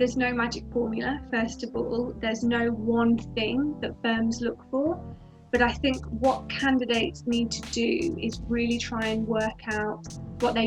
there's no magic formula, first of all. There's no one thing that firms look for. But I think what candidates need to do is really try and work out what their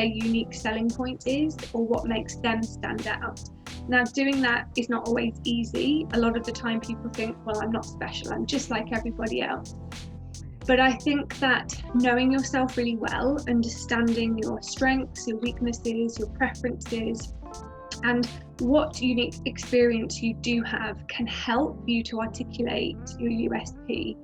unique selling point is, or what makes them stand out. Now, doing that is not always easy. A lot of the time people think, well, I'm not special, I'm just like everybody else. But I think that knowing yourself really well, understanding your strengths, your weaknesses, your preferences, and what unique experience you do have can help you to articulate your USP.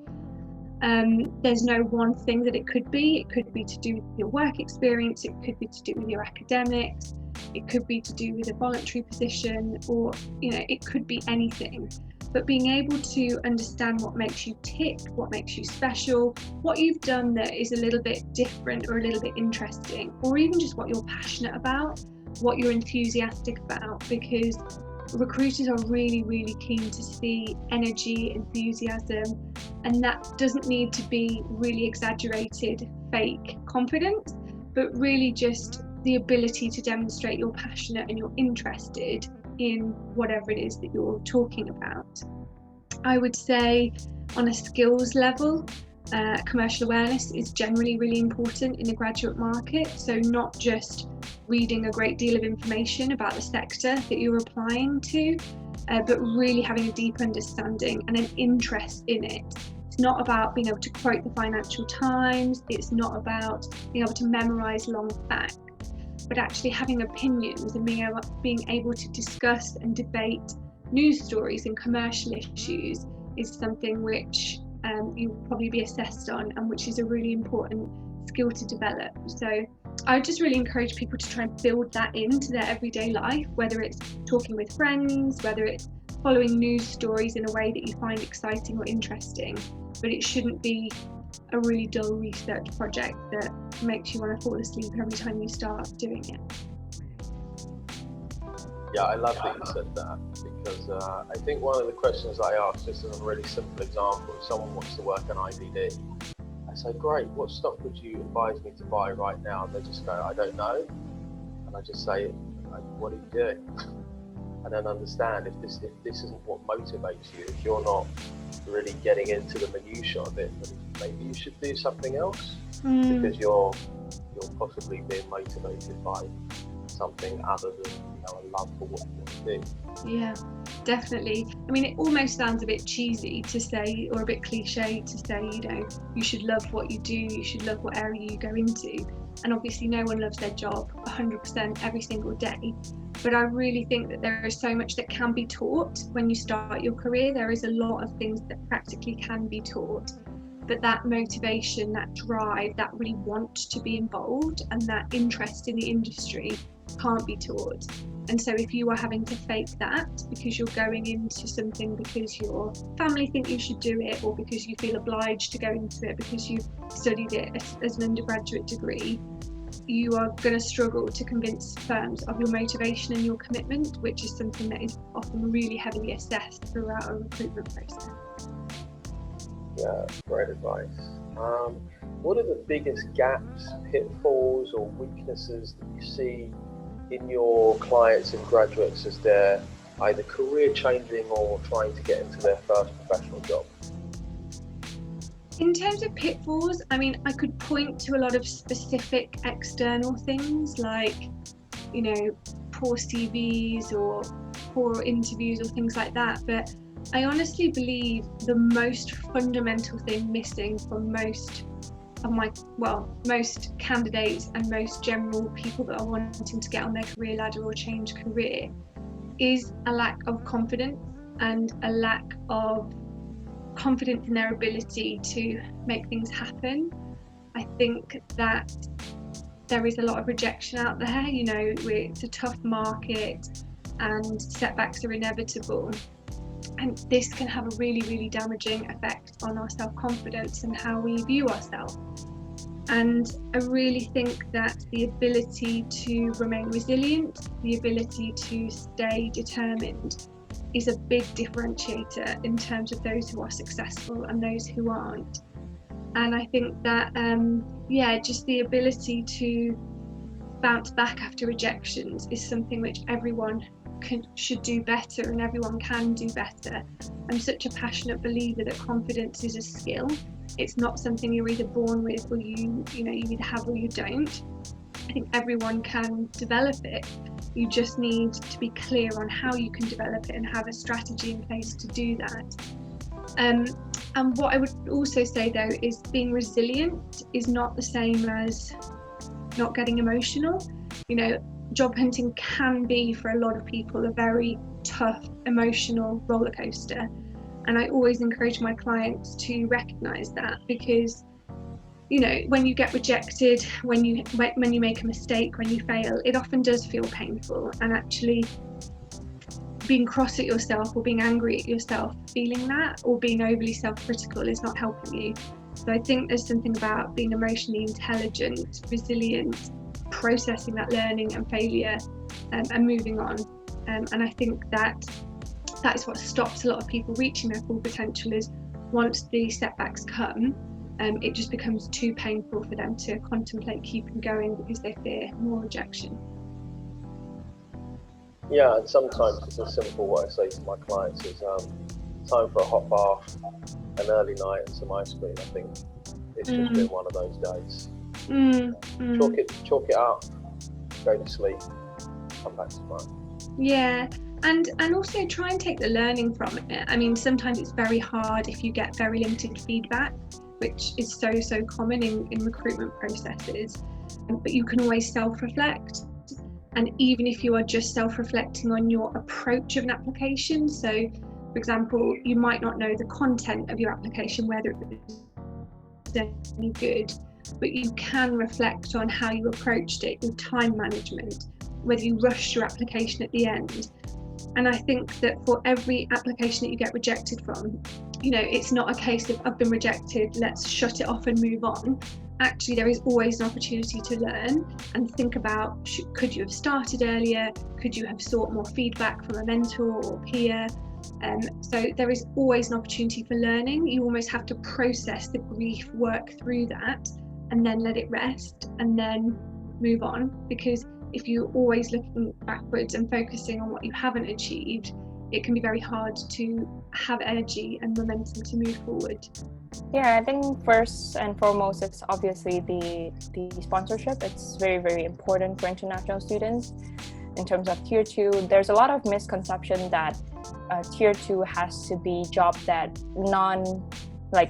There's no one thing that it could be. It could be to do with your work experience, it could be to do with your academics, it could be to do with a voluntary position, or it could be anything. But being able to understand what makes you tick, what makes you special, what you've done that is a little bit different or a little bit interesting, or even just what you're passionate about, what you're enthusiastic about, because recruiters are really, really keen to see energy, enthusiasm, and that doesn't need to be really exaggerated, fake confidence, but really just the ability to demonstrate you're passionate and you're interested in whatever it is that you're talking about. I would say on a skills level, commercial awareness is generally really important in the graduate market. So not just reading a great deal of information about the sector that you're applying to, but really having a deep understanding and an interest in it. It's not about being able to quote the Financial Times, it's not about being able to memorize long facts, but actually having opinions and being able to discuss and debate news stories and commercial issues is something which you'll probably be assessed on, and which is a really important skill to develop. So I just really encourage people to try and build that into their everyday life, whether it's talking with friends, whether it's following news stories in a way that you find exciting or interesting, but it shouldn't be a really dull research project that makes you want to fall asleep every time you start doing it. Yeah, I love that you said that, because I think one of the questions I ask, just as a really simple example, if someone wants to work on IBD, I say, great, what stock would you advise me to buy right now? And they just go, I don't know. And I just say, what are you doing? And then understand if this isn't what motivates you, if you're not really getting into the minutiae of it, then maybe you should do something else, because you're possibly being motivated by something other than a love for what you want to do. Yeah, definitely. I mean, it almost sounds a bit cheesy to say, or a bit cliche to say, you should love what you do, you should love what area you go into. And obviously no one loves their job 100% every single day. But I really think that there is so much that can be taught when you start your career. There is a lot of things that practically can be taught. But that motivation, that drive, that really want to be involved, and that interest in the industry can't be taught. And so if you are having to fake that because you're going into something because your family think you should do it, or because you feel obliged to go into it because you've studied it as an undergraduate degree, you are going to struggle to convince firms of your motivation and your commitment, which is something that is often really heavily assessed throughout a recruitment process. Yeah, great advice. What are the biggest gaps, pitfalls, or weaknesses that you see in your clients and graduates as they're either career changing or trying to get into their first professional job? In terms of pitfalls, I mean, I could point to a lot of specific external things like, poor CVs or poor interviews or things like that. But I honestly believe the most fundamental thing missing from most candidates and most general people that are wanting to get on their career ladder or change career is a lack of confidence, and a lack of confidence in their ability to make things happen. I think that there is a lot of rejection out there. It's a tough market and setbacks are inevitable. And this can have a really, really damaging effect on our self-confidence and how we view ourselves. And I really think that the ability to remain resilient, the ability to stay determined, is a big differentiator in terms of those who are successful and those who aren't. And I think that, just the ability to bounce back after rejections is something which everyone should do better and everyone can do better. I'm such a passionate believer that confidence is a skill. It's not something you're either born with or you either have or you don't. I think everyone can develop it. You just need to be clear on how you can develop it and have a strategy in place to do that. And what I would also say though is being resilient is not the same as not getting emotional. Job hunting can be for a lot of people a very tough emotional roller coaster. And I always encourage my clients to recognise that, because when you get rejected, when you make a mistake, when you fail, it often does feel painful. And actually being cross at yourself or being angry at yourself, feeling that, or being overly self-critical is not helping you. So I think there's something about being emotionally intelligent, resilient, processing that learning and failure, and moving on. And I think that is what stops a lot of people reaching their full potential, is once the setbacks come, it just becomes too painful for them to contemplate keeping going because they fear more rejection. Yeah, and sometimes it's as simple. What I say to my clients is time for a hot bath, an early night and some ice cream. I think it's just been one of those days. Chalk it up, go to sleep, come back tomorrow. Yeah, and also try and take the learning from it. I mean, sometimes it's very hard if you get very limited feedback, which is so common in recruitment processes, but you can always self-reflect. And even if you are just self-reflecting on your approach of an application, so for example, you might not know the content of your application, whether it was any good, but you can reflect on how you approached it, your time management, whether you rushed your application at the end. And I think that for every application that you get rejected from, it's not a case of I've been rejected, let's shut it off and move on. Actually, there is always an opportunity to learn and think about, could you have started earlier? Could you have sought more feedback from a mentor or peer? So there is always an opportunity for learning. You almost have to process the grief, work through that, and then let it rest and then move on. Because if you're always looking backwards and focusing on what you haven't achieved, it can be very hard to have energy and momentum to move forward. Yeah, I think first and foremost, it's obviously the sponsorship. It's very, very important for international students. In terms of Tier 2, there's a lot of misconception that Tier 2 has to be job that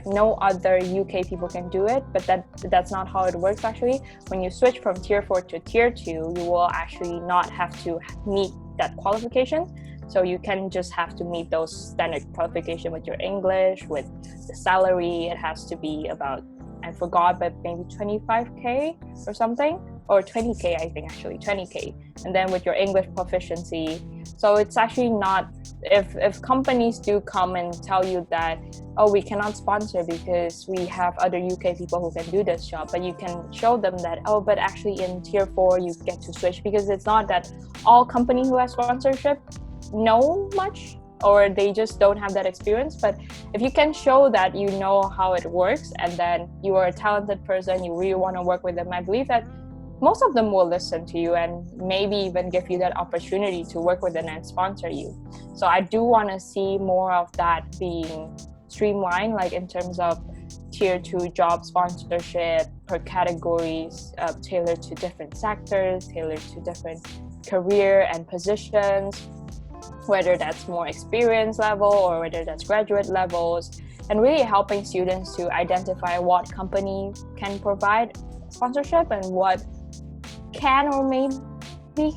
no other UK people can do it, but that's not how it works actually. When you switch from Tier 4 to Tier 2, you will actually not have to meet that qualification. So you can just have to meet those standard qualification with your English, with the salary. It has to be about, I forgot, but maybe 25k or something, or 20k, I think actually 20k. And then with your English proficiency. So it's actually not, if companies do come and tell you that, oh, we cannot sponsor because we have other UK people who can do this job, but you can show them that, oh, but actually in Tier 4 you get to switch, because it's not that all companies who have sponsorship know much, or they just don't have that experience. But if you can show that you know how it works, and then you are a talented person, you really want to work with them, I believe that most of them will listen to you and maybe even give you that opportunity to work with them and sponsor you. So I do want to see more of that being streamlined, like in terms of Tier 2 job sponsorship per categories, tailored to different sectors, tailored to different career and positions, whether that's more experience level or whether that's graduate levels, and really helping students to identify what company can provide sponsorship and what can or maybe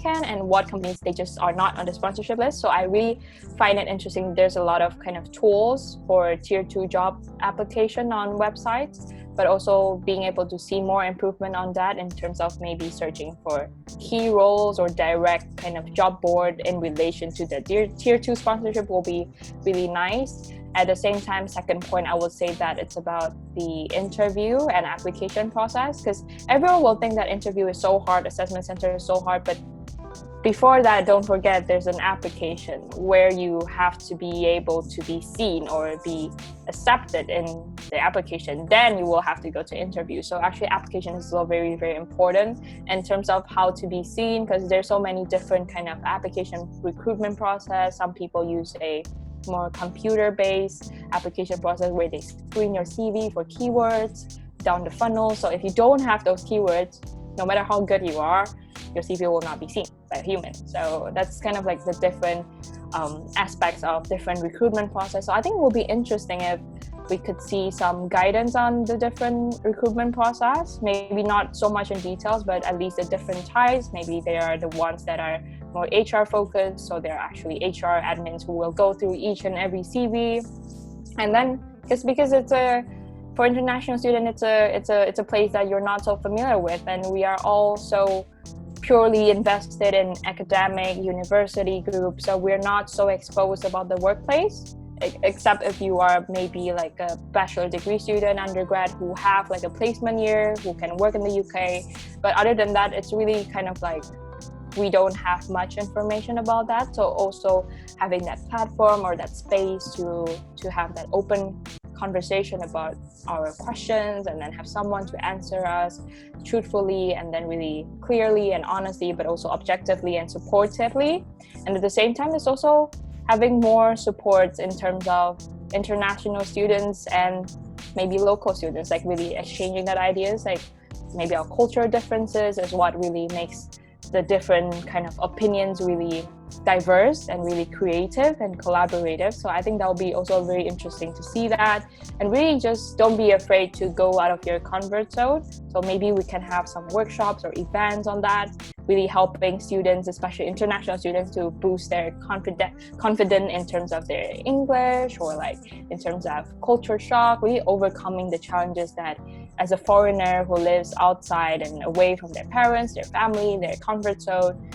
can, and what companies they just are not on the sponsorship list. So I really find it interesting. There's a lot of kind of tools for Tier 2 job application on websites, but also being able to see more improvement on that in terms of maybe searching for key roles or direct kind of job board in relation to the Tier 2 sponsorship will be really nice. At the same time, second point, I would say that it's about the interview and application process, because everyone will think that interview is so hard, assessment center is so hard, but before that, don't forget there's an application where you have to be able to be seen or be accepted in the application. Then you will have to go to interview. So actually application is still very, very important in terms of how to be seen, because there's so many different kind of application recruitment process. Some people use a more computer-based application process where they screen your CV for keywords down the funnel. So if you don't have those keywords, no matter how good you are, your CV will not be seen by a human. So that's kind of like the different aspects of different recruitment process. So I think it will be interesting if we could see some guidance on the different recruitment process, maybe not so much in details, but at least the different types. Maybe they are the ones that are more HR focused, so they're actually HR admins who will go through each and every CV. And then just because for international student, it's a place that you're not so familiar with, and we are all so purely invested in academic university groups, so we're not so exposed about the workplace, except if you are maybe like a bachelor degree student, undergrad, who have like a placement year, who can work in the UK. But other than that, it's really kind of like we don't have much information about that. So also having that platform or that space to have that open conversation about our questions, and then have someone to answer us truthfully and then really clearly and honestly, but also objectively and supportively. And at the same time, it's also having more supports in terms of international students and maybe local students, like really exchanging that ideas, like maybe our cultural differences is what really makes the different kind of opinions really diverse and really creative and collaborative. So I think that will be also very interesting to see that, and really just don't be afraid to go out of your comfort zone. So maybe we can have some workshops or events on that, really helping students, especially international students, to boost their confidence in terms of their English, or like in terms of culture shock, really overcoming the challenges that as a foreigner who lives outside and away from their parents, their family, their comfort zone,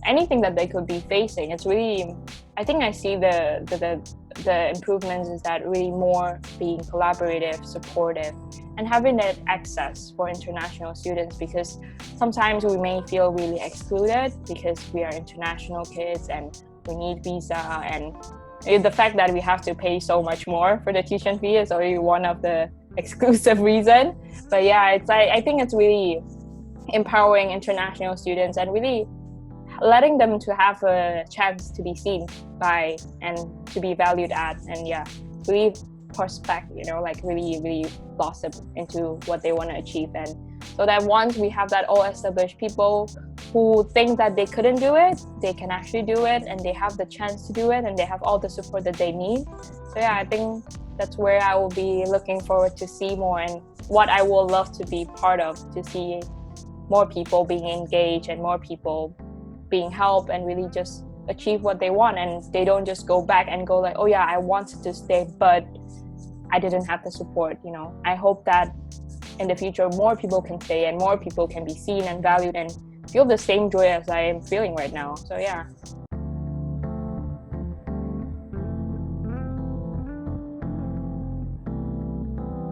anything that they could be facing. It's really, I think I see the improvements is that really more being collaborative, supportive, and having that access for international students, because sometimes we may feel really excluded because we are international kids and we need visa, and the fact that we have to pay so much more for the tuition fee is already one of the exclusive reason. But yeah, I think it's really empowering international students and really letting them to have a chance to be seen by and to be valued at, and yeah, really prospect, like really blossom into what they want to achieve. And so that once we have that all established people who think that they couldn't do it, they can actually do it, and they have the chance to do it, and they have all the support that they need. So yeah, I think that's where I will be looking forward to see more, and what I will love to be part of, to see more people being engaged and more people being helped and really just achieve what they want, and they don't just go back and go like, oh yeah, I wanted to stay but I didn't have the support. I hope that in the future more people can stay and more people can be seen and valued and feel the same joy as I am feeling right now. So yeah.